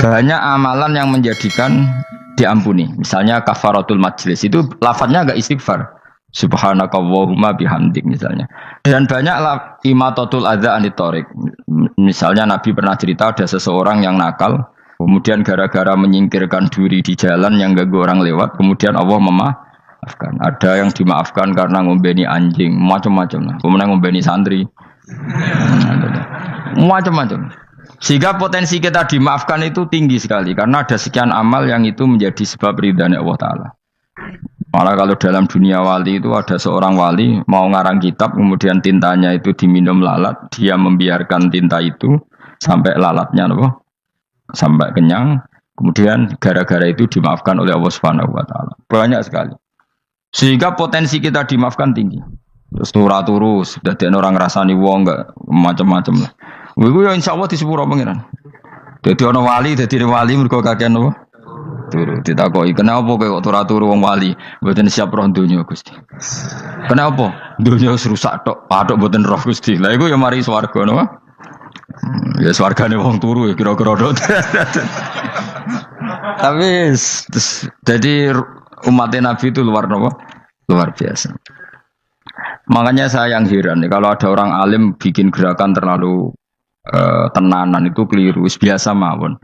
Banyak amalan yang menjadikan diampuni. Misalnya kafaratul majlis itu lafadznya agak istighfar. Subhanakallahumma bihamdik misalnya. Dan banyak imatatul adza anit thoriq. Misalnya Nabi pernah cerita ada seseorang yang nakal, kemudian gara-gara menyingkirkan duri di jalan yang ganggu orang lewat, kemudian Allah memaafkan. Ada yang dimaafkan karena ngombeni anjing, macam-macam. Kemudian ngombeni santri, macam-macam. Sehingga potensi kita dimaafkan itu tinggi sekali karena ada sekian amal yang itu menjadi sebab ridhanya Allah Ta'ala. Malah kalau dalam dunia wali itu ada seorang wali mau ngarang kitab, kemudian tintanya itu diminum lalat, dia membiarkan tinta itu sampai lalatnya sampai kenyang, kemudian gara-gara itu dimaafkan oleh Allah Subhanahu Wa Ta'ala. Banyak sekali. Sehingga potensi kita dimaafkan tinggi. Terus turus, jadi orang rasani wong enggak macam-macam lah. Iku ya insyaallah disepuro pangeran. Dadi ana wali, mergo kakean apa? Turu ditakoki, "Kenapa kowe kok turu wong wali? Mboten siap roh donya, Gusti." "Kenapa?" "Donya wis rusak tok, patok mboten roh, Gusti." Lah iku ya mari swarga napa? Ya swargane wong turu ya kira-kira tok. Tapi jadi umat Nabi itu luar biasa. Makanya saya yang heran nih, kalau ada orang alim bikin gerakan terlalu tenanan itu keliru, biasa mawon.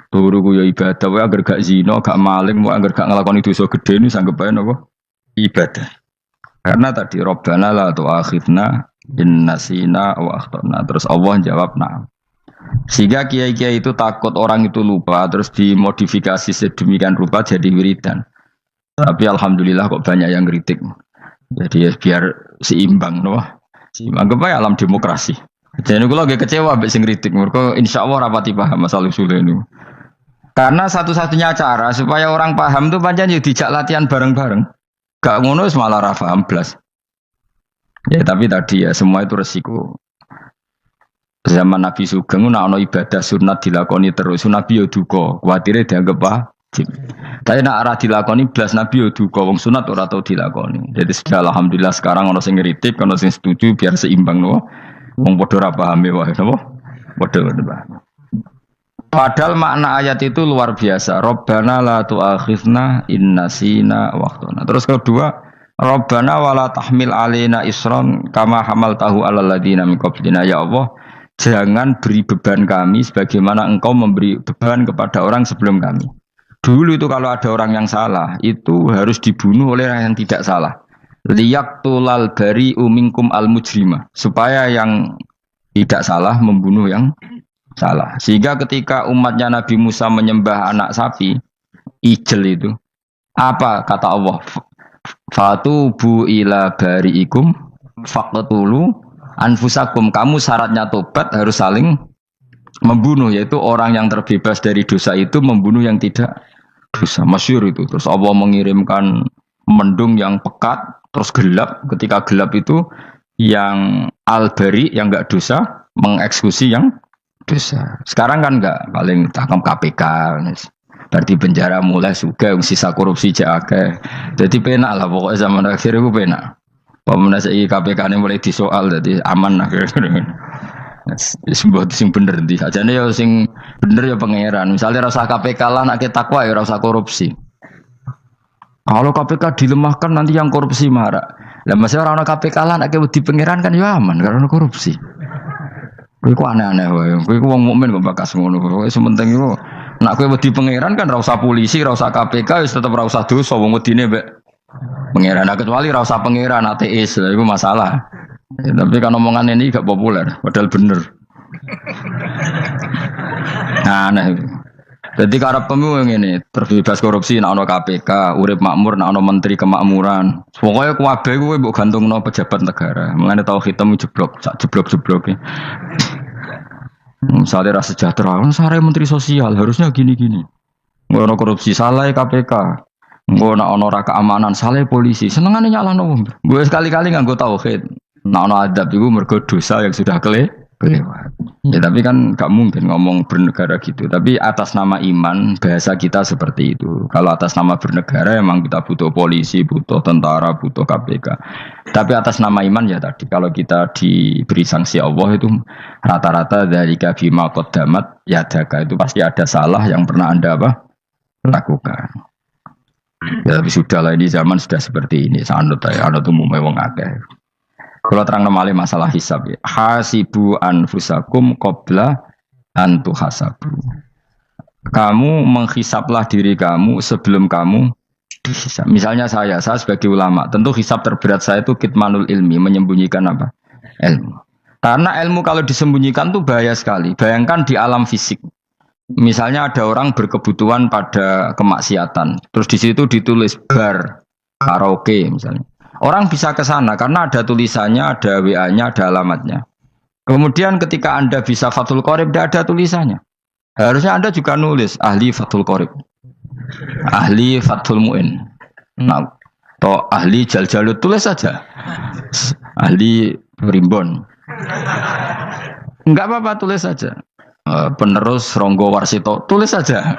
Turu ku ya ibadah, wae agar gak zina, gak maling, wae agar gak nglakoni dosa gede ini sanggep ae napa? Ibadah. Karena tadi Rabbana la tu'akhidna in nasina wa akhtana. Terus Allah jawab na'am. Sehingga kiai-kiai itu takut orang itu lupa, terus dimodifikasi sedemikian rupa jadi wiridan. Tapi alhamdulillah kok banyak yang kritik. Jadi ya biar seimbang, no? Seimbang. Anggap aja alam demokrasi. Jadi aku lagi kecewa ambek sing kritik. Mergo insyaallah rapati paham masalah usul ini. Karena satu-satunya cara supaya orang paham tuh pancen yo dijak latihan bareng-bareng. Gak ngono wis malah ra paham blas. Ya tapi tadi ya semua itu resiko. Zaman Nabi Sugeng nek ana ibadah sunat dilakoni terus, Nabi yo duka, kuwatire dianggap wajib. Tapi nek ora dilakoni blas Nabi yo duka, wong sunat ora tau dilakoni. Jadi sudah alhamdulillah sekarang ana sing ngritik, ana sing setuju biar seimbang no. Wong padha ora pahame wae napa? Padha paham. Padahal makna ayat itu luar biasa. Rabbana la tu'akhidna in nasina wa akhtana. Terus kedua, Rabbana wala tahmil alaina isran kama hamaltahu alal ladina min qablina. Ya Allah, jangan beri beban kami sebagaimana Engkau memberi beban kepada orang sebelum kami. Dulu itu kalau ada orang yang salah, itu harus dibunuh oleh orang yang tidak salah. Liyaqtulal bari'u minkum al-mujrima. Supaya yang tidak salah membunuh yang salah. Sehingga ketika umatnya Nabi Musa menyembah anak sapi, ijel itu, apa kata Allah? Fatubu ila bari'ikum faqtulu anfusakum. Kamu syaratnya tobat harus saling membunuh, yaitu orang yang terbebas dari dosa itu membunuh yang tidak dosa. Masyhur itu. Terus Allah mengirimkan mendung yang pekat, terus gelap. Ketika gelap itu yang al-bari yang enggak dosa mengeksekusi yang dosa. Sekarang kan enggak, paling tangkap KPK. Berarti penjara mulai juga sisa korupsi jake. Jadi penak lah pokoknya zaman akhir itu penak. Pemenang saya KPK ini mulai disoal, jadi aman lah kira-kira. Sebuah sing bener nanti. Aja nih ya sing bener ya pangeran. Misalnya rasa KPK lah nak kita takwa ya rasa korupsi. Kalau KPK dilemahkan nanti yang korupsi marah. Lah masih orang KPK lah nak di pangeran kan ya aman karena korupsi. Kowe ku aneh-aneh wae. Kowe ku wong mukmin kok bakas ngono. Pokoke sementing iku nak kowe wedi pangeran kan ra usah polisi, ra usah KPK, wis tetep ra usah dosa wong wedine mbek pangeran. Nah, kecuali ra usah pangeran ateis, lha iku masalah. Ya, tapi kan omongan ini gak populer, padahal bener. Nah, aneh. Jadi karep pemilu ngene, terbebas korupsi nek ana KPK, urip makmur nek ana menteri kemakmuran. Pokoke kabeh kuwi mbok gantungno pejabat negara. Mengane tau hitam jeblok, sak jeblok-jebloke. Misalnya rasa sejahtera, sare menteri sosial harusnya gini-gini. Ngono korupsi salah KPK. Ngono ana ora keamanan salah polisi. Senengane nyalahno wong. Gue sekali-kali nganggo tauhid. Nek ana adab iku mergo dosa yang sudah kelewat. Ya tapi kan gak mungkin ngomong bernegara gitu. Tapi atas nama iman bahasa kita seperti itu. Kalau atas nama bernegara emang kita butuh polisi, butuh tentara, butuh KPK. Tapi atas nama iman ya tadi kalau kita diberi sanksi Allah itu rata-rata dari bima qaddamat yadaka itu pasti ada salah yang pernah Anda lakukan. Ya, tapi sudahlah ini zaman sudah seperti ini. Sanut ya, anut umumnya wong akeh. Kalau terang nomale masalah hisab ya. Hasibu anfusakum qabla an tuhasabu. Kamu menghisaplah diri kamu sebelum kamu dihisab. Misalnya saya sebagai ulama, tentu hisab terberat saya itu kitmanul ilmi, menyembunyikan apa? Ilmu. Karena ilmu kalau disembunyikan tuh bahaya sekali. Bayangkan di alam fisik. Misalnya ada orang berkebutuhan pada kemaksiatan, terus di situ ditulis bar karaoke misalnya. Orang bisa ke sana karena ada tulisannya, ada WA-nya, ada alamatnya. Kemudian ketika Anda bisa Fathul Qorib, tidak ada tulisannya. Harusnya Anda juga nulis ahli Fathul Qorib, ahli Fathul Mu'in, nah, atau ahli Jaljalut, tulis saja. Ahli Rimbon. Enggak apa-apa, tulis saja. Penerus Ronggo Warsito, tulis saja.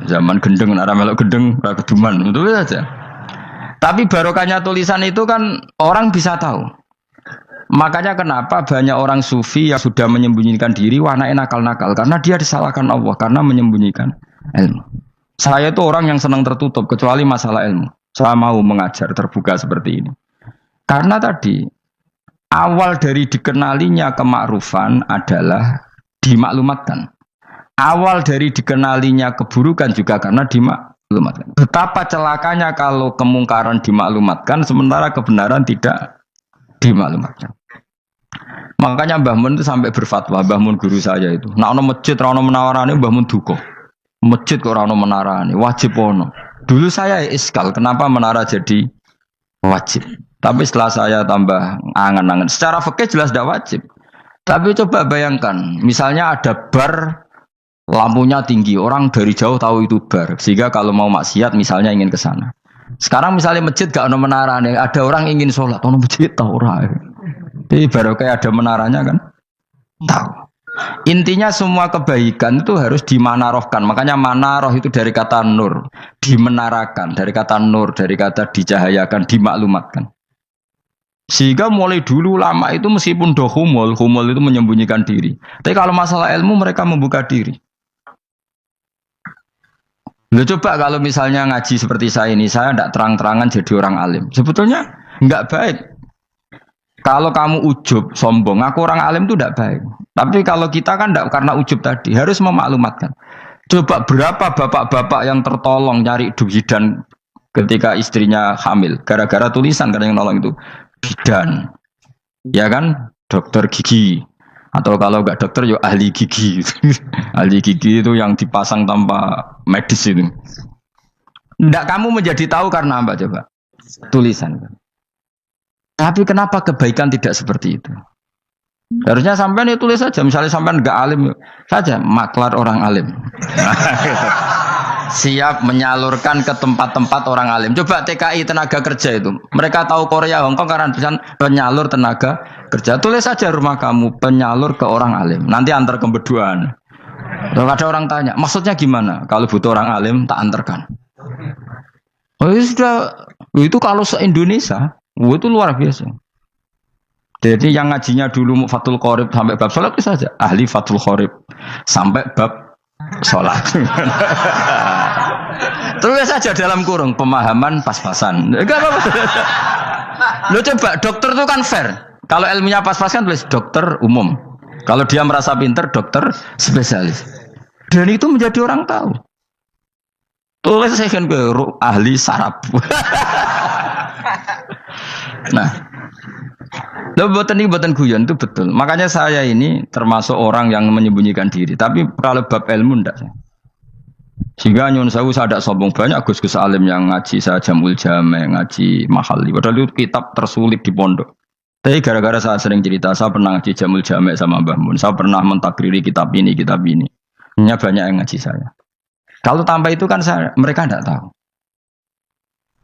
Zaman gendeng, nara melok gendeng, keduman, tulis saja. Tapi barokahnya tulisan itu kan orang bisa tahu. Makanya kenapa banyak orang sufi yang sudah menyembunyikan diri warna nakal-nakal karena dia disalahkan Allah karena menyembunyikan ilmu. Saya itu orang yang senang tertutup kecuali masalah ilmu. Saya mau mengajar terbuka seperti ini. Karena tadi awal dari dikenalinya kemakrufan adalah dimaklumatkan. Awal dari dikenalinya keburukan juga karena dimaklumatkan. Betapa celakanya kalau kemungkaran dimaklumatkan sementara kebenaran tidak dimaklumatkan. Makanya Mbah Mun itu sampai berfatwa, Mbah Mun guru saya itu. Nah ono masjid ra ono menarane Mbah Mun duka. Masjid kok ora ono menarane, wajib ono. Dulu saya iskal kenapa menara jadi wajib. Tapi setelah saya tambah angan-angan, secara fikih jelas tidak wajib. Tapi coba bayangkan, misalnya ada bar lampunya tinggi, orang dari jauh tahu itu bar, sehingga kalau mau maksiat misalnya ingin ke sana. Sekarang misalnya masjid gak ada menara nih, ada orang ingin sholat, ono masjid tahu orang. Jadi baru kayak ada menaranya kan, tahu. Intinya semua kebaikan itu harus dimanarohkan. Makanya manaroh itu dari kata nur, dimenarakan, dari kata nur, dari kata dicahayakan, dimaklumatkan. Sehingga mulai dulu lama itu meskipun humul itu menyembunyikan diri. Tapi kalau masalah ilmu mereka membuka diri. Loh, coba kalau misalnya ngaji seperti saya ini, saya tidak terang-terangan jadi orang alim. Sebetulnya nggak baik. Kalau kamu ujub, sombong, aku orang alim itu tidak baik. Tapi kalau kita kan tidak karena ujub tadi, harus memaklumatkan. Coba berapa bapak-bapak yang tertolong nyari bidan ketika istrinya hamil, gara-gara tulisan karena yang nolong itu bidan, ya kan, dokter gigi. Atau kalau enggak dokter ya ahli gigi. Ahli gigi itu yang dipasang tanpa medis itu. Enggak, kamu menjadi tahu karena apa coba? Tulisan. Tapi kenapa kebaikan tidak seperti itu? Harusnya sampean itu tulis saja. Misalnya sampean enggak alim saja, maklar orang alim. Siap menyalurkan ke tempat-tempat orang alim. Coba TKI tenaga kerja itu. Mereka tahu Korea, Hongkong karena penyalur tenaga kerja. Tulis saja rumah kamu penyalur ke orang alim. Nanti antar kebeduan. Kalau ada orang tanya, maksudnya gimana? Kalau butuh orang alim tak antarkan. Oh ya sudah, itu kalau se-Indonesia, itu luar biasa. Jadi yang ngajinya dulu Fathul Qorib sampai bab sholat itu saja. Ahli Fathul Qorib sampai bab sholat. Tulis saja dalam kurung pemahaman pas-pasan. Enggak apa-apa. Lo coba dokter itu kan fair. Kalau ilmunya pas-pasan tulis dokter umum. Kalau dia merasa pinter dokter spesialis. Dan itu menjadi orang tahu. Tulis saya kan ahli saraf. Nah, lo buatan guyon itu betul. Makanya saya ini termasuk orang yang menyembunyikan diri. Tapi kalau bab ilmu enggak. Sehingga nyun saya tidak sombong, banyak gus-gus alim yang ngaji saya Jamul Jame, ngaji Mahali. Padahal itu kitab tersulit di pondok. Tapi gara-gara saya sering cerita, saya pernah ngaji Jamul Jame sama Mbah Mun. Saya pernah mentakriri kitab ini. Hanya banyak yang ngaji saya. Kalau tanpa itu kan mereka tidak tahu.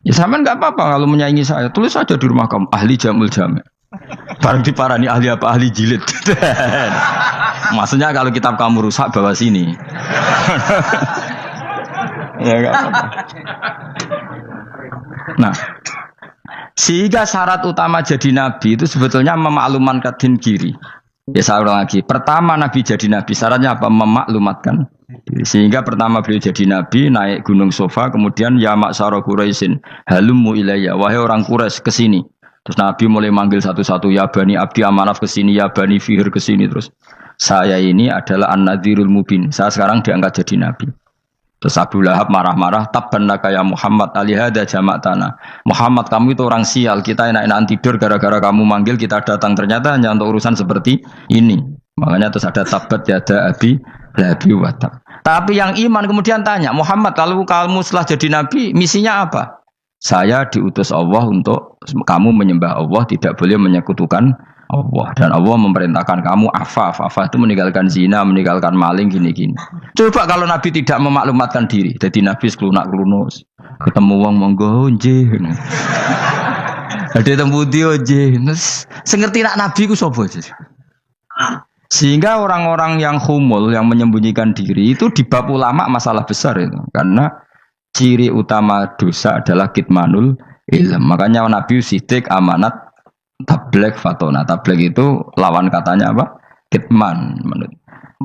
Ya sama nggak apa-apa kalau menyaingi saya. Tulis saja di rumah kamu ahli Jamul Jame. Barang diparani ahli apa ahli jilid. Maksudnya kalau kitab kamu rusak bawa sini. Ya enggak apa-apa. Nah, sehingga syarat utama jadi nabi itu sebetulnya memaklumatkan din kiri. Ya saya ulang lagi. Pertama nabi jadi nabi syaratnya apa? Memaklumatkan diri. Sehingga pertama beliau jadi nabi naik gunung Sofa, kemudian ya maksara Quraisyin halummu ilayya, wahai orang Quraisy kesini. Terus nabi mulai manggil satu-satu, ya bani Abdi Amanaf kesini, ya bani Fihr kesini. Terus saya ini adalah an-nadhirul mubin. Saya sekarang diangkat jadi nabi. Terus Abu Lahab marah-marah, tabban laka ya Muhammad alihada jama'tana. Muhammad kamu itu orang sial, kita enak-enakan tidur gara-gara kamu manggil kita datang, ternyata hanya untuk urusan seperti ini. Makanya terus ada tabat yada abi labi watab. Tapi yang iman kemudian tanya, Muhammad kalau kamu setelah jadi nabi misinya apa? Saya diutus Allah untuk kamu menyembah Allah, tidak boleh menyekutukan Allah, dan Allah memerintahkan kamu afaf itu meninggalkan zina, meninggalkan maling, gini-gini. Coba kalau Nabi tidak memaklumatkan diri, jadi Nabi seklunak-klunus, ketemu wong monggo nggih. Ada temu dia nggih. Sengerti nak Nabi ku sapa? Sehingga orang-orang yang humul, yang menyembunyikan diri itu di bab ulama masalah besar itu, karena ciri utama dosa adalah kitmanul ilm. Makanya Nabi sidik amanat tabligh fatona. Tabligh itu lawan katanya apa? Kitman.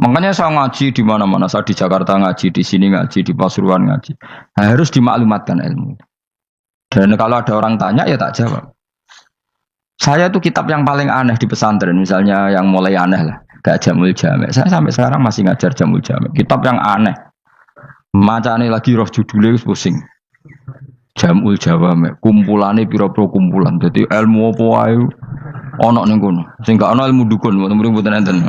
Makanya saya ngaji di mana-mana. Saya di Jakarta ngaji, di sini ngaji, di Pasuruan ngaji. Harus dimaklumatkan ilmu. Dan kalau ada orang tanya ya tak jawab. Saya itu kitab yang paling aneh di pesantren, misalnya yang mulai aneh lah, kayak Jamul Jami'. Saya sampai sekarang masih ngajar Jamul Jami'. Kitab yang aneh. Macane lagi roh judulnya pusing. Jamul Jawami', kumpulane pira-pira kumpulan. Dadi ilmu apa wae ana ning kono. Sing gak ana ilmu dukun, mboten enten.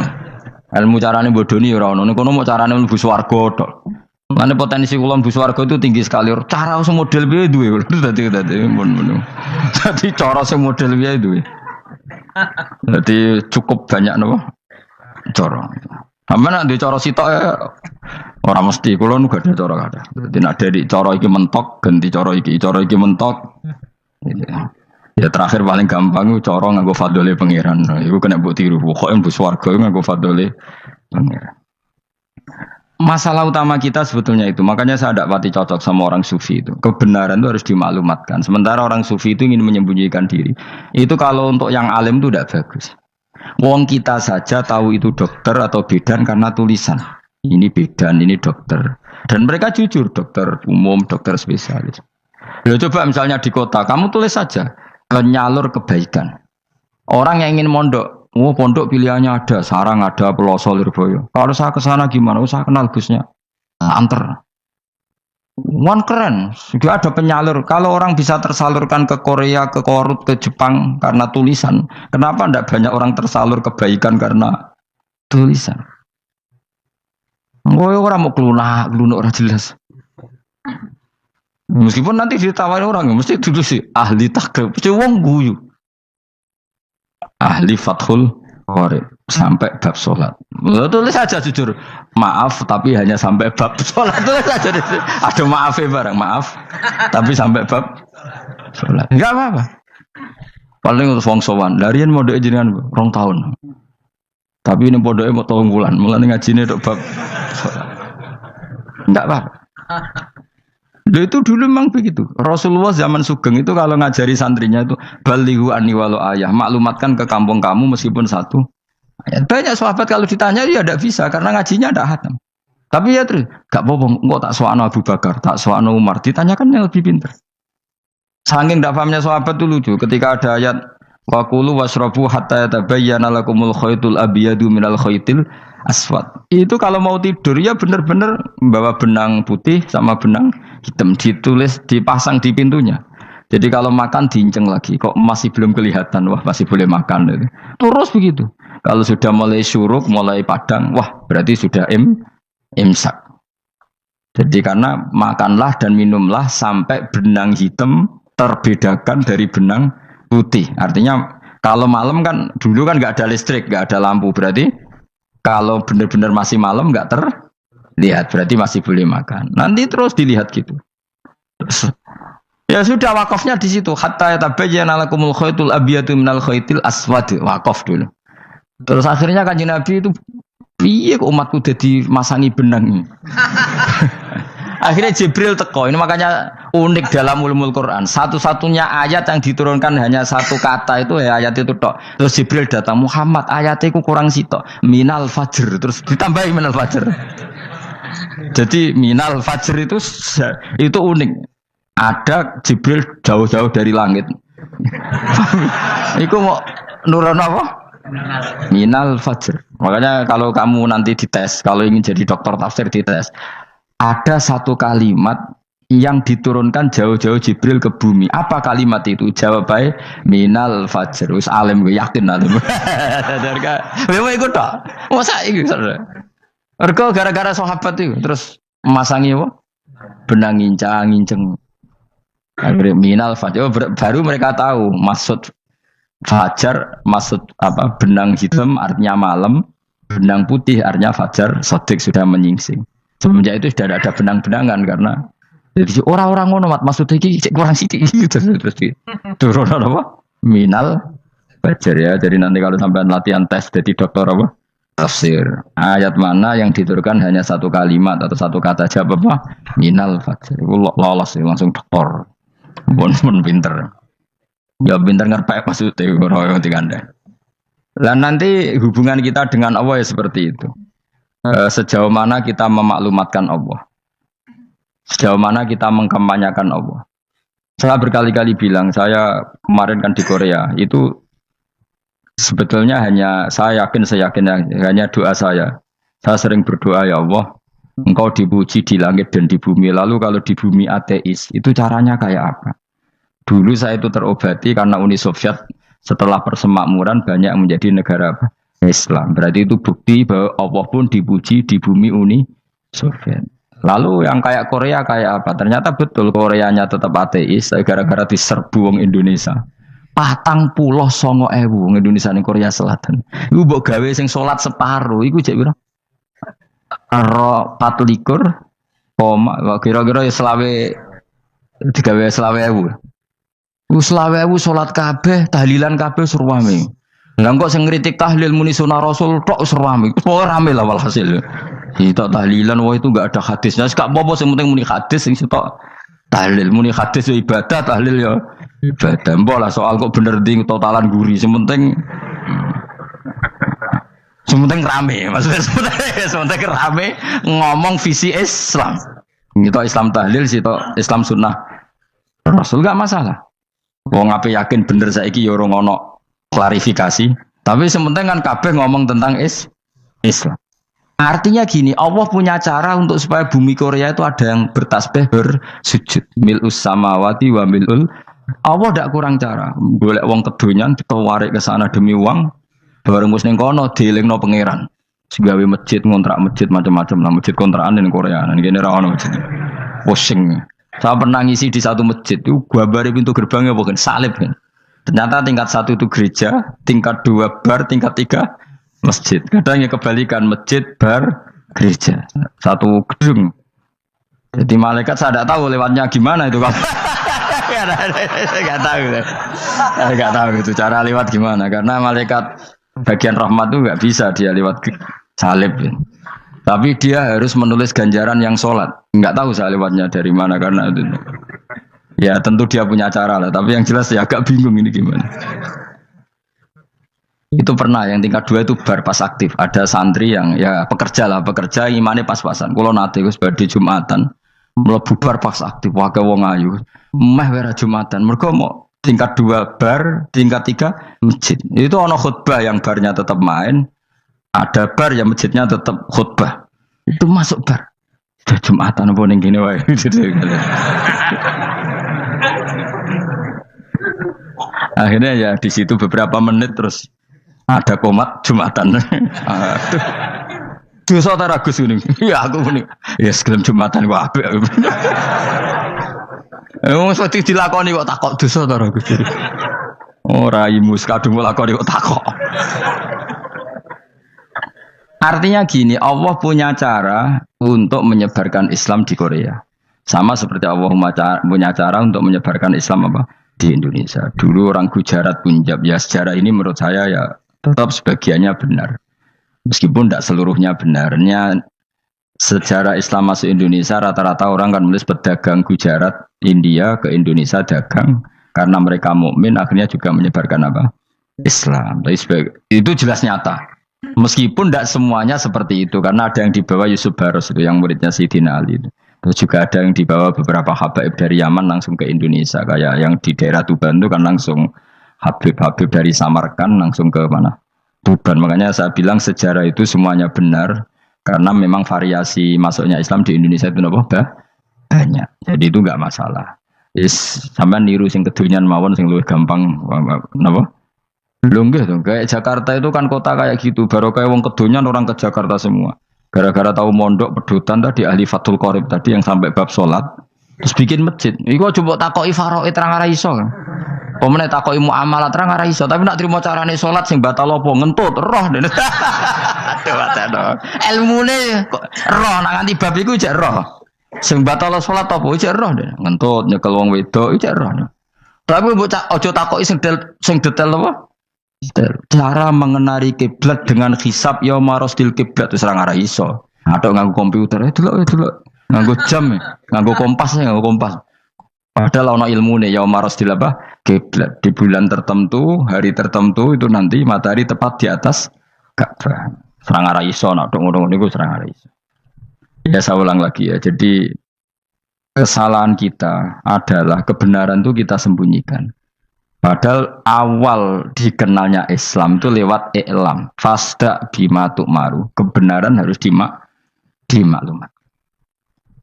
Ilmu carane bodoni ora ana. Ning kono mau carane mlebu swarga tok. Mane potensi kula mlebu swarga itu tinggi sekali. Cara sing model piye duwe. Dadi mun. Dadi cara sing model piye duwe. Dadi cukup banyak napa? Cara. Sampeyan nek cara sitok ora mesti, kula nu gak ada cara kada. Dadi nek dari cara iki mentok, ganti cara iki mentok. Ya terakhir paling gampang itu cara nganggo fadhole pangeran. Iku kena mbok tiru. Pokoke mbok swarga nganggo fadhole pangeran. Masalah utama kita sebetulnya itu. Makanya saya tidak pati cocok sama orang sufi itu. Kebenaran itu harus dimaklumatkan. Sementara orang sufi itu ingin menyembunyikan diri. Itu kalau untuk yang alim itu tidak bagus. Wong kita saja tahu itu dokter atau bidan karena tulisan. Ini bidan, ini dokter. Dan mereka jujur, dokter umum, dokter spesialis. Ya coba misalnya di kota, kamu tulis saja penyalur kebaikan. Orang yang ingin mondok, pondok pilihannya ada, Sarang ada, Peloso, Lirboyo. Kalau saya ke sana gimana? Saya kenal Gusnya. Anter. Wan keren, sudah ada penyalur. Kalau orang bisa tersalurkan ke Korea, ke Korut, ke Jepang karena tulisan, kenapa tidak banyak orang tersalur kebaikan karena tulisan? Orang mau kelunak orang jelas. Meskipun nanti ditawari orang, mesti dulu sih ahli takrib, mesti wong guyu, ahli fathul qorib sampai bab sholat. Tulis saja jujur, maaf tapi hanya sampai bab sholat. Tulis saja, ada maafnya barang, maaf tapi sampai bab sholat. Enggak apa-apa. Paling untuk wong sowan, larian mau doa jenengan 2 tahun. Tapi ini bodohnya mau 3 bulan, mulai ngajine dok bab sholat. Enggak apa-apa. Loh itu dulu memang begitu. Rasulullah zaman Sugeng itu kalau ngajari santrinya itu balighu anni walau ayah, maklumatkan ke kampung kamu meskipun 1 ayat. Banyak sahabat kalau ditanya ya tidak bisa karena ngajinya tidak hatam. Tapi ya terus gak apa-apa, kok tak soano Abu Bakar, tak soano Umar, ditanyakan yang lebih pintar. Saking tidak pahamnya sahabat itu lucu. Ketika ada ayat wa kulu wasrabu hatta yatabayyana lakumul khaytul abyadu minal khaytil aswad. Itu kalau mau tidur ya benar-benar membawa benang putih sama benang hitam, ditulis, dipasang di pintunya. Jadi kalau makan diinceng lagi, kok masih belum kelihatan, wah masih boleh makan. Terus begitu. Kalau sudah mulai syuruk, mulai padang, wah berarti sudah imsak. Jadi karena makanlah dan minumlah sampai benang hitam terbedakan dari benang putih. Artinya kalau malam kan dulu kan nggak ada listrik, nggak ada lampu, berarti kalau benar-benar masih malam nggak terlihat, berarti masih boleh makan. Nanti terus dilihat gitu. Ya sudah wakafnya di situ. Hatta yatabayyana lakumul khaytul abyadu minal khaytil aswad. Wakaf dulu. Terus akhirnya Kanjeng Nabi itu piye kok umatku dadi masangi benang. Akhirnya Jibril teko. Ini makanya unik dalam ulumul Quran. Satu-satunya ayat yang diturunkan hanya satu kata itu ya ayat itu tok. Terus Jibril datang, Muhammad ayatnya ku kurang sitok. Minal fajr. Terus ditambahi minal fajr. Jadi minal fajr itu unik. Ada Jibril jauh-jauh dari langit. Iku mau nurun apa? Minal fajr. Makanya kalau kamu nanti dites, kalau ingin jadi dokter tafsir dites, ada satu kalimat yang diturunkan jauh-jauh Jibril ke bumi. Apa kalimat itu? Jawab baik, minal fajr. Wis alim gue yakin alim. Memang ikut tak? Masa ikut saudara? Ergo gara-gara sahabat itu terus masangi apa? Benang ngincang. Minal fajr. Baru mereka tahu maksud fajar, maksud apa? Benang hitam artinya malam, benang putih artinya fajar. Sodik sudah menyingsing. Semenjak itu sudah ada benang-benangan karena jadi orang-orang ngono mat maksudnya iki kurang sithik terus turun apa? Minal fajar ya. Jadi nanti kalau sampai latihan tes jadi dokter apa? Tafsir. Ayat mana yang diturunkan hanya satu kalimat atau satu kata jawab apa? Minal fajar. Lolos langsung dokter. Pun pinter. Ya pinter ngerti maksudnya ora digandeng. Lah nanti hubungan kita dengan Allah ya seperti itu. Sejauh mana kita memaklumatkan Allah. Sejauh mana kita mengkampanyakan Allah. Saya berkali-kali bilang, saya kemarin kan di Korea, itu sebetulnya saya yakin hanya doa saya. Saya sering berdoa, ya Allah, Engkau dipuji di langit dan di bumi. Lalu kalau di bumi ateis, itu caranya kayak apa? Dulu saya itu terobati karena Uni Soviet setelah persemakmuran banyak menjadi negara apa? Islam. Berarti itu bukti bahwa Allah pun dipuji di bumi Uni Soviet. Lalu yang kayak Korea kayak apa? Ternyata betul Koreanya tetap ateis gara-gara diserbu wong Indonesia. 49.000 wong Indonesia ning Korea Selatan. Iku mbok gawe sing salat separo iku jek pira? 24 kira-kira ya digawe 20.000. Ku 20.000 salat kabeh, tahlilan kabeh surwame. Lah kok sing ngritik tahlil muni sunah Rasul tok surwame. Oh rame lah walhasil. Itu tahlilan wah itu enggak ada hadisnya. Gak apa-apa sing penting muni hadis sing sitok tahlil muni hadis ya ibadah, tahlil ya ibadah. Mbok lah soal kok bener ding totalan guri sing penting rame. Maksudnya sementing rame ngomong visi Islam. Itu Islam tahlil sitok Islam sunnah Rasul gak masalah. Wong ape yakin bener saiki ya ora ono klarifikasi. Tapi sementing kan kabeh ngomong tentang Islam. Artinya gini, Allah punya cara untuk supaya bumi Korea itu ada yang bertasbih bersujud. Mil'us samawati wa mil'ul. Allah tidak kurang cara. Boleh wong kedonyan ditawarik ke sana demi uang. Bareng muslim kono dielingno pangeran. Segawe masjid, ngontrak masjid macam-macam lah, masjid kontrakan di Korea. Nah, ini ra ono masjid. Pusing. Saya pernah ngisi di satu masjid itu, gambare pintu gerbangnya bukan salib kan. Ternyata tingkat 1 itu gereja, tingkat 2 bar, tingkat 3 masjid. Kadang ya kebalikan masjid, bar, gereja. Satu gedung. Jadi malaikat saya tidak tahu lewatnya gimana itu kan. Gak tahu itu cara lewat gimana. Karena malaikat bagian rahmat itu nggak bisa dia lewat salib. Ya. Tapi dia harus menulis ganjaran yang sholat. Nggak tahu saya lewatnya dari mana karena itu. Ya tentu dia punya cara lah. Tapi yang jelas ya agak bingung ini gimana. Itu pernah yang tingkat 2 itu bar pas aktif. Ada santri yang ya pekerja imannya pas-pasan. Kalau nanti gue sebagai Jumatan mlebu bar pas aktif. Wakai wong ayu. Meh wera Jumatan. Mereka mau tingkat 2 bar, tingkat 3 masjid. Itu ono khutbah yang barnya tetap main. Ada bar yang masjidnya tetap khutbah. Itu masuk bar. Sudah Jumatan apa ning gini wae. Akhirnya ya di situ beberapa menit terus ada komat Jumatan. Dosa ta Gus ini. Ya aku muni. Ya sekelem Jumatan kok apik. Wong mesti dilakoni kok takok dosa ta Gus. Ora imus kadung lakoni kok takok. Artinya gini, Allah punya cara untuk menyebarkan Islam di Korea. Sama seperti Allah punya cara untuk menyebarkan Islam apa di Indonesia. Dulu orang Gujarat, Punjab, ya sejarah ini menurut saya ya tetap sebagiannya benar. Meskipun tidak seluruhnya benarnya sejarah Islam masuk Indonesia rata-rata orang kan menulis pedagang Gujarat, India ke Indonesia dagang karena mereka mukmin akhirnya juga menyebarkan apa? Islam. Itu jelas nyata. Meskipun tidak semuanya seperti itu karena ada yang dibawa Yusuf Baros itu yang muridnya Sayyidina Ali itu. Terus juga ada yang dibawa beberapa habaib dari Yaman langsung ke Indonesia kayak yang di daerah Tuban itu kan langsung habib-habib dari Samarkand langsung ke mana? Tuban. Makanya saya bilang sejarah itu semuanya benar karena memang variasi masuknya Islam di Indonesia itu banyak. Jadi itu enggak masalah. Sampai niru sing kedunyan mawon sing luwih gampang napa? Belum gitu, kayak Jakarta itu kan kota kayak gitu, baru kayak wong kedonyan orang ke Jakarta semua. Gara-gara tahu mondok pedutan tadi ahli Fathul Qorib tadi yang sampai bab sholat, terus bikin masjid. Iku coba takoki faraid terang ora iso. Pemene takoki muamalah terang ora iso, tapi nak trimo carane sholat sing batal apa ngentut roh. Aduh, ilmune roh nak nganti bab iku jek roh. Sing batal sholat apa jek roh ngentut nyekel wong wedok jek roh. Tapi mbok aja takoki sing detail apa? Cara mengenali kiblat dengan hisab ya marosdil kiblat itu serang arah iso. Atau nganggo komputer dulu, nganggo jam, nganggo kompas. Padahal ono ilmune ya marosdil apa? Kiblat di bulan tertentu, hari tertentu itu nanti matahari tepat di atas Ka'bah. Serang arah iso, nak ngono niku serang arah iso. Ya saya ulang lagi ya. Jadi kesalahan kita adalah kebenaran itu kita sembunyikan. Padahal awal dikenalnya Islam itu lewat i'lam. Fasda bima tu'maru. Kebenaran harus dimaklumat.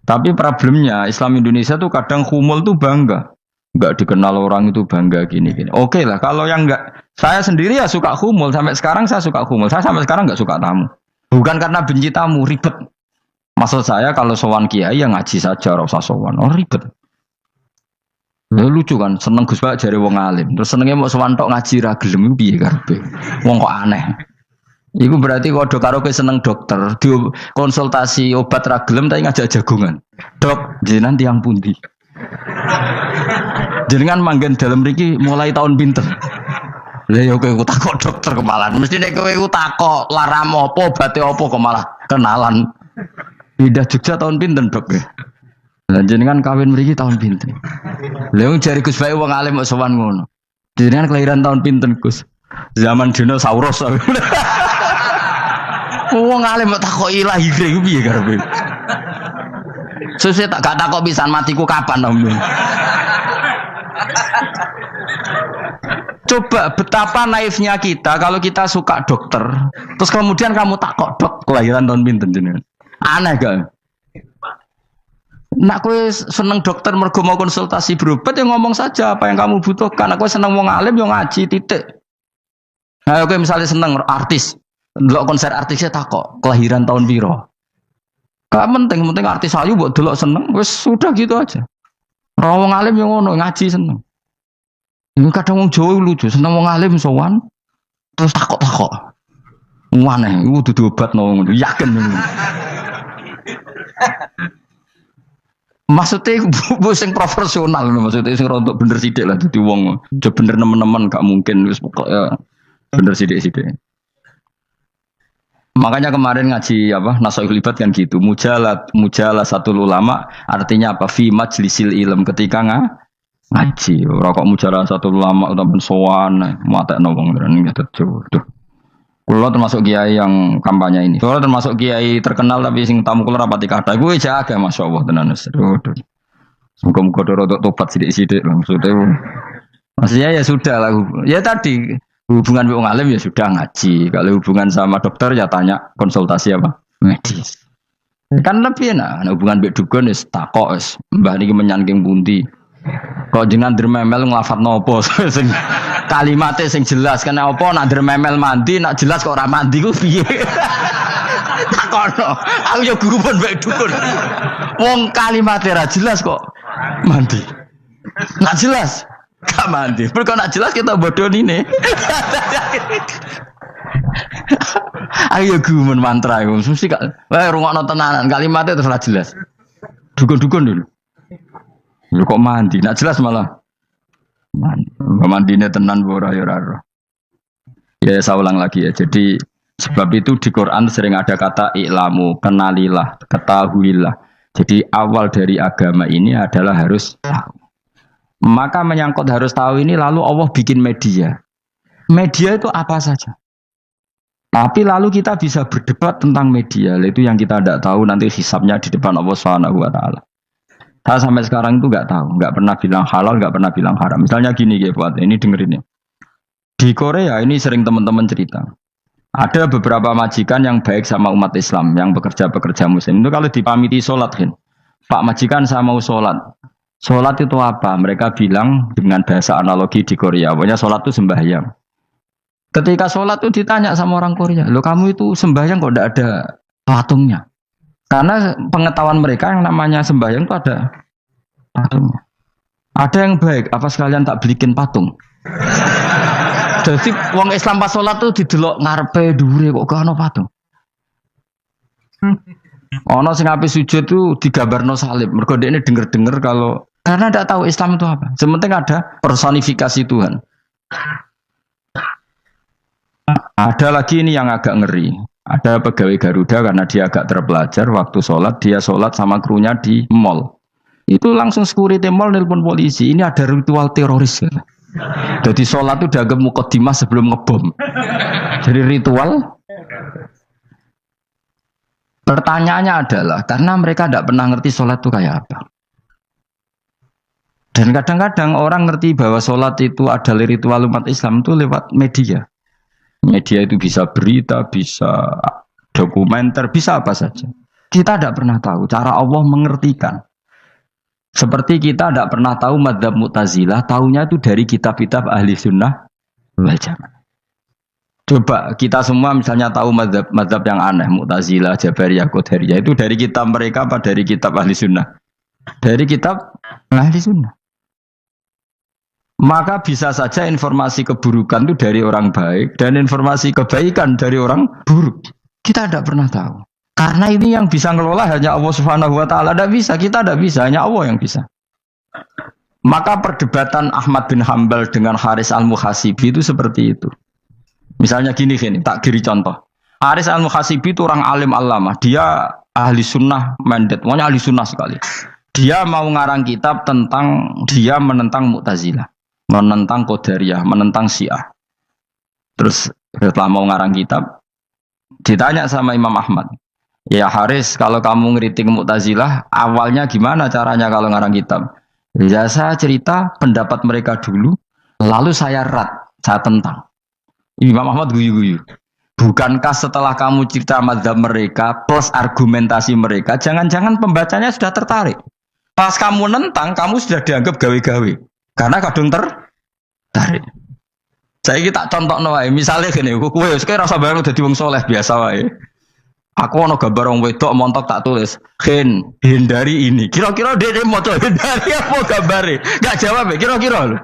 Tapi problemnya Islam Indonesia tuh kadang humul tuh bangga. Enggak dikenal orang itu bangga gini-gini. Oke lah, kalau yang enggak, saya sendiri ya suka humul. Sampai sekarang saya suka humul. Saya sampai sekarang enggak suka tamu. Bukan karena benci tamu, ribet. Maksud saya kalau sowan kiai yang ngaji saja, ora usah sowan. Oh ribet. Lucu kan, seneng Gus Pak jare wong alim. Terus senenge mau sowan tok ngaji ra gelem piye karepe. Wong kok aneh. Iku berarti kok do karo seneng dokter, di konsultasi obat ra gelem tapi ngajak jagongan. Dok, jenengan tiyang pundi? Jenengan manggen dalem mriki mulai tahun pinten? Lah ya kowe takok dokter kemalan. Mesti nek kowe takok laram apa, obate apa kok malah kenalan. Pindah Jogja tahun pinten, Dok? Lah jenengan kawin mriki tahun pinten? Lha wong jare Gus Bae wong alim kok sowan ngono. Jenengan kelahiran tahun pinten, Gus? Zaman dinosaurus. Wong alim kok takoki lahire ku piye karepe? Sesuk tak gak takok pisan matiku kapan, Om. Coba betapa naifnya kita kalau kita suka dokter, terus kemudian kamu takok, Dok, kelahiran tahun pinten jenengan? Aneh gak? Nak kowe seneng dokter mergo mau konsultasi berobat ya ngomong saja apa yang kamu butuhkan. Aku seneng wong alim yo ngaji titik. Nah, kowe misalnya seneng artis, ndelok konser artisnya takok kelahiran tahun piro. Gak penting artis ayu mbok delok seneng wis sudah gitu aja. Ora wong alim yo ngono ngaji seneng. Ini kadang wong Jawa lucu, seneng wong alim sowan terus takok-takok. Aneh, iku dudu obat ngono, yakin ngono. Maksudnya bu sing profesional maksudnya sing rontok bener sithik lah dadi wong. Aja bener nemen-nemen gak mungkin wis pokoke bener sithik-sithik. Makanya kemarin ngaji apa Nasoihul Ibad kan gitu. Mujalah satu ulama artinya apa? Fi majlisil ilm ketika ngaji. Ora kok mujalah satu ulama utawa sowan matekno wong ngene tuh. Kulo termasuk kiai yang kampanye ini. Kulo termasuk kiai terkenal tapi sing tamu kulo rapati kathah. Kuwi jaga masyaallah tenan. Muga-muga rodok tobat sithik-sithik maksudnya ya sudah lah. Ya tadi hubungan wong alim ya sudah ngaji. Kalau hubungan sama dokter ya tanya konsultasi apa? Medis. Kan lebih enak. Hubungan mbek dukun wis takok wis mbah niki menyangking pundi. Kok jenengan dermemel nglafadzno apa sing kalimatnya sing jelas kena apa nak dermemel mandi nak jelas kok ora mandi ku piye. Takono. Aku yo guru pun mbek dukun. Wong kalimatnya ra jelas kok mandi. Nak jelas gak mandi. Mergo nak jelas kita bodoh nine. Ayo gumun mantra iku mesti gak wae rungokno tenanan kalimatnya terus ra jelas. Dukun-dukun dulu. Lu kok mandi? Nak jelas malah mandi. Mandinya tenan ora ya ora. Ya saya ulang lagi ya. Jadi sebab itu di Quran sering ada kata i'lamu, kenalilah, ketahuilah. Jadi awal dari agama ini adalah harus tahu. Maka menyangkut harus tahu ini lalu Allah bikin media. Media itu apa saja. Tapi lalu kita bisa berdebat tentang media. Itu yang kita tidak tahu nanti hisabnya di depan Allah Subhanahu wa taala. Saya sampai sekarang itu nggak tahu, nggak pernah bilang halal, nggak pernah bilang haram. Misalnya gini ya buat ini dengerin ya. Di Korea ini sering teman-teman cerita. Ada beberapa majikan yang baik sama umat Islam, yang bekerja muslim. Itu kalau dipamiti sholat, kan? Pak majikan saya mau sholat. Sholat itu apa? Mereka bilang dengan bahasa analogi di Korea. Pokoknya sholat itu sembahyang. Ketika sholat itu ditanya sama orang Korea, loh kamu itu sembahyang kok tidak ada patungnya? Karena pengetahuan mereka yang namanya sembahyang itu ada patungnya. Ada yang baik, apa sekalian tak belikin patung? Jadi wong Islam pas sholat tuh didelok ngarepe dhuwure kok gak ono patung. Ono sing ape sujud tuh digambarno salib. Mergo dekne denger-denger kalau karena tidak tahu Islam itu apa. Sementing ada personifikasi Tuhan. Ada lagi ini yang agak ngeri. Ada pegawai Garuda karena dia agak terpelajar waktu sholat, dia sholat sama krunya di mall. Itu langsung security mall nelpon polisi. Ini ada ritual teroris. Jadi sholat itu dianggap mukaddimah sebelum ngebom. Jadi ritual. Pertanyaannya adalah karena mereka tidak pernah ngerti sholat itu kayak apa. Dan kadang-kadang orang ngerti bahwa sholat itu adalah ritual umat Islam itu lewat media. Media itu bisa berita, bisa dokumenter, bisa apa saja. Kita tidak pernah tahu cara Allah mengertikan. Seperti kita tidak pernah tahu madzhab Mu'tazilah, tahunya itu dari kitab-kitab ahli sunnah wal jamaah. Coba kita semua misalnya tahu madzhab yang aneh, Mu'tazilah, Jabariyah, Qadariyah, itu dari kitab mereka apa dari kitab ahli sunnah? Dari kitab ahli sunnah. Maka bisa saja informasi keburukan itu dari orang baik dan informasi kebaikan dari orang buruk. Kita tidak pernah tahu. Karena ini yang bisa ngelola hanya Allah Subhanahu wa taala. Tidak bisa, kita tidak bisa, hanya Allah yang bisa. Maka perdebatan Ahmad bin Hambal dengan Haris al-Muhasibi itu seperti itu. Misalnya gini, tak kiri contoh. Haris al-Muhasibi itu orang alim allamah. Dia ahli sunnah mandat, pokoknya ahli sunnah sekali. Dia mau ngarang kitab tentang dia menentang Mu'tazilah, menentang Qadariyah, menentang Syiah. Terus setelah mau ngarang kitab, ditanya sama Imam Ahmad, ya Haris, kalau kamu ngeritik Mu'tazilah, awalnya gimana caranya kalau ngarang kitab? Ya saya cerita pendapat mereka dulu, lalu saya saya tentang. Imam Ahmad guyu-guyu. Bukankah setelah kamu cerita mazhab mereka plus argumentasi mereka, jangan-jangan pembacanya sudah tertarik. Pas kamu nentang, kamu sudah dianggap gawe-gawe. Karena kadung tertarik. Saya kita contoh wae, misalnya gini, kowe sekarang rasa bareng dadi wong soleh biasa wae. Aku ono gambar wong wedok montok tak tulis, hindari ini. Kira-kira dia moto hindari apa gambare? Enggak jawab ya, kira-kira lho.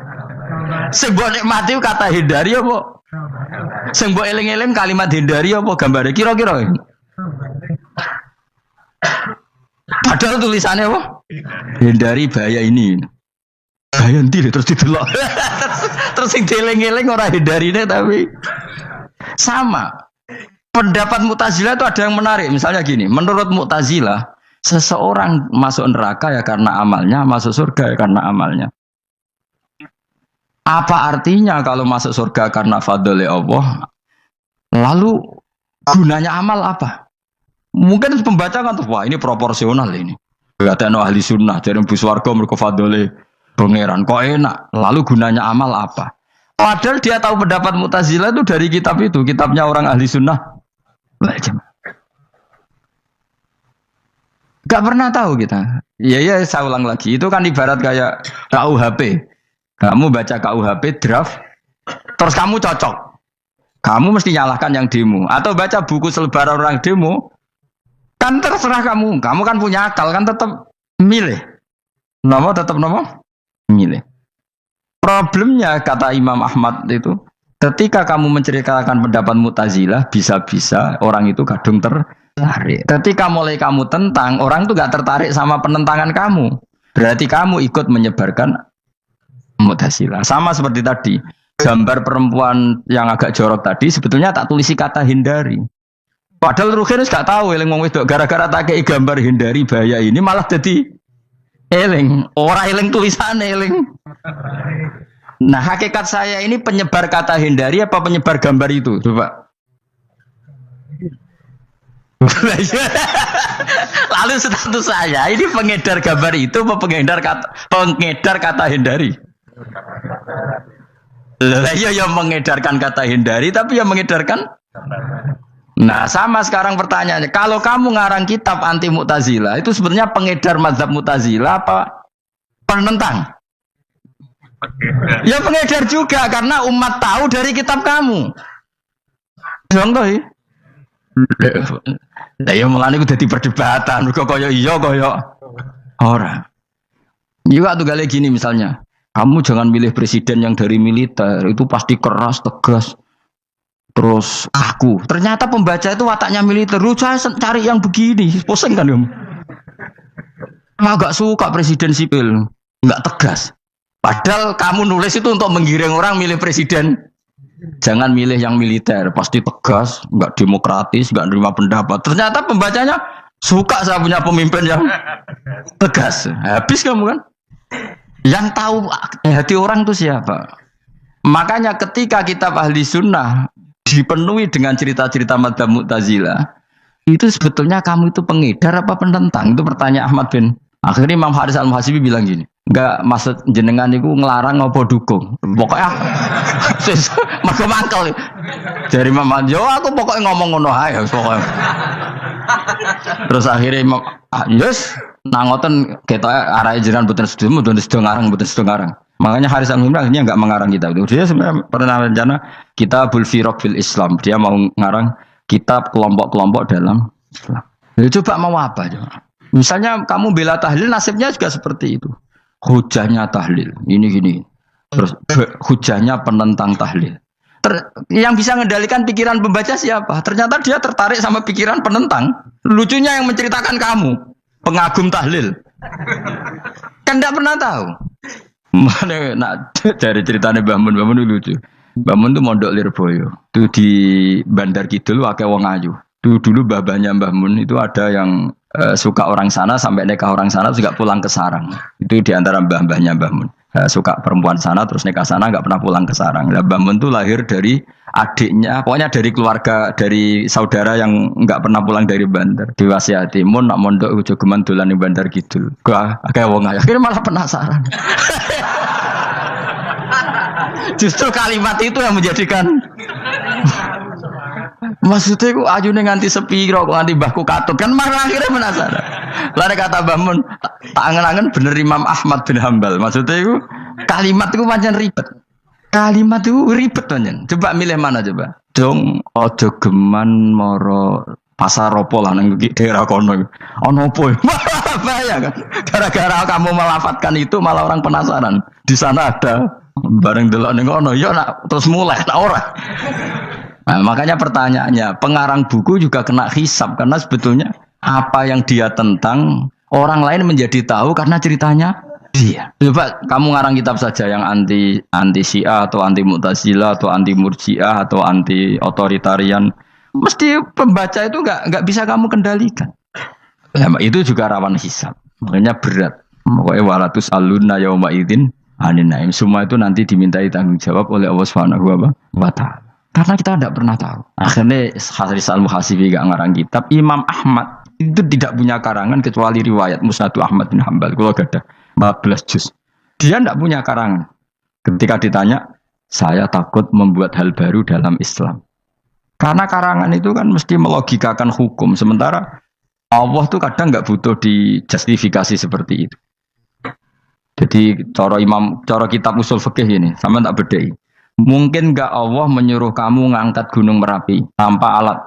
Sing mbok nikmati kata hindari apa? Sing mbok eling-eling kalimat hindari apa gambare? Kira-kira. Padahal tulisannya apa? Hindari bahaya ini. Bahaya nanti terus didelok. Terus sing dieling-eling ora hindarine tapi sama. Pendapat Mu'tazilah itu ada yang menarik. Misalnya gini, menurut Mu'tazilah, seseorang masuk neraka ya karena amalnya, masuk surga ya karena amalnya. Apa artinya kalau masuk surga karena fadli Allah? Lalu gunanya amal apa? Mungkin pembaca kan tuh, wah ini proporsional ini. Kata ahli sunnah, jadi bus warga mereka fadli pangeran. Kok enak? Lalu gunanya amal apa? Padahal dia tahu pendapat Mu'tazilah itu dari kitab itu, kitabnya orang ahli sunnah. Gak pernah tahu kita. Iya, saya ulang lagi. Itu kan ibarat kayak KUHP. Kamu baca KUHP draft, terus kamu cocok. Kamu mesti nyalahkan yang demo. Atau baca buku selebaran orang demo, kan terserah kamu. Kamu kan punya akal, kan tetap milih. Tetap milih. Problemnya kata Imam Ahmad itu, ketika kamu menceritakan pendapat Mu'tazilah, bisa-bisa orang itu kadung tertarik. Ketika mulai kamu tentang, orang itu gak tertarik sama penentangan kamu. Berarti kamu ikut menyebarkan Mu'tazilah. Sama seperti tadi, gambar perempuan yang agak jorok tadi sebetulnya tak tulisi kata hindari. Padahal Ruhin gak tahu eling wong wedok gara-gara tak kei gambar hindari bahaya ini malah jadi eling. Ora eling tulisane eling. Nah, hakikat saya ini penyebar kata hindari apa penyebar gambar itu? Coba. Lalu status saya ini pengedar gambar itu apa pengedar kata hindari? Lah iya yang mengedarkan kata hindari tapi yang mengedarkan. Nah, sama sekarang pertanyaannya, kalau kamu ngarang kitab anti Mu'tazilah itu sebenarnya pengedar mazhab Mu'tazilah apa penentang? Ya pengedar juga karena umat tahu dari kitab kamu. Contoh ya. Lah ya mulane ku dadi perdebatan, kok kaya iya kaya ora. Juga tuh kali gini misalnya, kamu jangan milih presiden yang dari militer, itu pasti keras, tegas. Terus aku, ternyata pembaca itu wataknya militer, lu cari yang begini, pusing kan kamu. Agak suka presiden sipil, enggak tegas. Padahal kamu nulis itu untuk menggiring orang milih presiden. Jangan milih yang militer, pasti tegas, enggak demokratis, enggak nerima pendapat. Ternyata pembacanya suka saya punya pemimpin yang tegas. Habis kamu kan? Yang tahu hati orang itu siapa? Makanya ketika kitab Ahli Sunnah dipenuhi dengan cerita-cerita madzhab Mu'tazilah, itu sebetulnya kamu itu pengedar apa penentang? Itu pertanyaan Ahmad bin. Akhirnya Imam Haris Al-Muhasibi bilang gini, enggak maksud jenengan itu ngelarang apa dukung. Pokoknya mergo mangkel. Dari Imam Yo aku pokoknya ngomong ngono ae pokoknya. Terus akhirnya Imam yes nangoten ketok arahe jenengan mboten sedo ngarang. Makanya Haris Al-Muhasibi akhirnya enggak mengarang kitab itu. Dia sebenarnya pernah rencana Kitabul Firaq fil Islam. Dia mau ngarang kitab kelompok-kelompok dalam Islam. Ya, coba mau apa coba? Misalnya kamu bela tahlil, nasibnya juga seperti itu. Hujahnya tahlil, ini. Terus hujahnya penentang tahlil. Yang bisa mengendalikan pikiran pembaca siapa? Ternyata dia tertarik sama pikiran penentang. Lucunya yang menceritakan kamu, pengagum tahlil. Kan tidak pernah tahu. Mana nak dari ceritanya Mbah Mun itu lucu. Mbah Mun itu mondok Lirboyo. Itu di Bandar Kidul akeh wong ayu. Dulu babanya Mbah Mun itu ada yang suka orang sana sampai nikah orang sana juga pulang ke sarang. Itu diantara mbah-mbahnya Mbah Mun. Suka perempuan sana terus nikah sana nggak pernah pulang ke sarang. Nah, Mbah Mun itu lahir dari adiknya, pokoknya dari keluarga, dari saudara yang nggak pernah pulang dari Bandar. Diwasiati Mun nak mondok ujo geman dolan ning Bandar Kidul. Kayak wong ayu. Akhirnya malah penasaran. Justru kalimat itu yang menjadikan maksudnya aku ajune nganti sepiro kok nganti mbahku katut kan malah akhirnya penasaran. Lare kata Mbah Mun tak angen-angen bener Imam Ahmad bin Hambal. Maksudnya itu kalimat itu pancen ribet. Kalimat itu ribet pancen. Coba milih mana coba? Dong aja geman moro pasar opo lah nang daerah kono. Ono opo? Bahaya kan. Gara-gara kamu melafatkan itu malah orang penasaran. Di sana ada bareng delok ning kono ya nak terus mulai tak ora. Nah, makanya pertanyaannya, pengarang buku juga kena hisab karena sebetulnya apa yang dia tentang orang lain menjadi tahu karena ceritanya dia. Coba kamu ngarang kitab saja yang anti Syiah atau anti Mu'tazilah atau anti Murji'ah atau anti otoritarian, mesti pembaca itu nggak bisa kamu kendalikan. Ya, itu juga rawan hisab, makanya berat. Pokoknya walatus alunna yauma idzin anin naim. Semua itu nanti dimintai tanggung jawab oleh Allah Subhanahu wa Ta'ala. Karena kita tidak pernah tahu. Akhirnya Haris Al-Muhasibi gak ngarang kitab. Imam Ahmad itu tidak punya karangan kecuali riwayat Musnad Ahmad bin Hambal. Kalau ada 14 juz. Dia tidak punya karangan. Ketika ditanya, saya takut membuat hal baru dalam Islam. Karena karangan itu kan mesti melogikakan hukum. Sementara Allah tuh kadang nggak butuh dijustifikasi seperti itu. Jadi cara kitab usul fikih ini, sama tak bedai. Mungkin enggak Allah menyuruh kamu ngangkat gunung Merapi tanpa alat?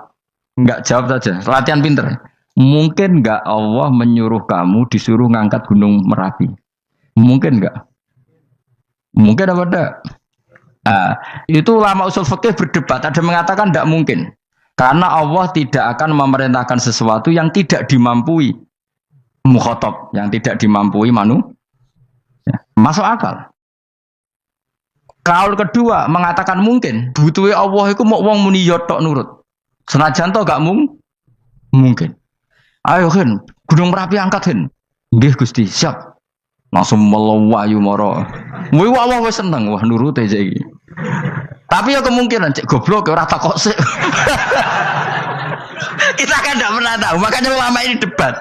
Enggak, jawab saja. Latihan pinter. Mungkin enggak Allah menyuruh kamu disuruh ngangkat gunung Merapi? Mungkin enggak? Mungkin apa enggak? Nah, itu ulama usul fikih berdebat. Ada mengatakan enggak mungkin. Karena Allah tidak akan memerintahkan sesuatu yang tidak dimampui mukhatab, yang tidak dimampui Masuk akal. Kaul kedua mengatakan mungkin butuhe Allah iku mau wong muni yo tok nurut. Senajan to gak mungkin. Ayo Hen, Gunung Merapi angkat Hen. Nggih Gusti, siap. Langsung melawayu mara. Kuwi Allah wis seneng wah nurute cek iki. Tapi ya kemungkinan cek goblok ora takok sik. Kita kan tidak pernah tahu, makanya ulama ini debat.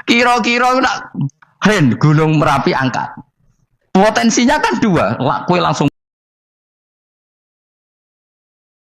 Kira-kira nak Hen Gunung Merapi angkat. Potensinya kan dua, kue langsung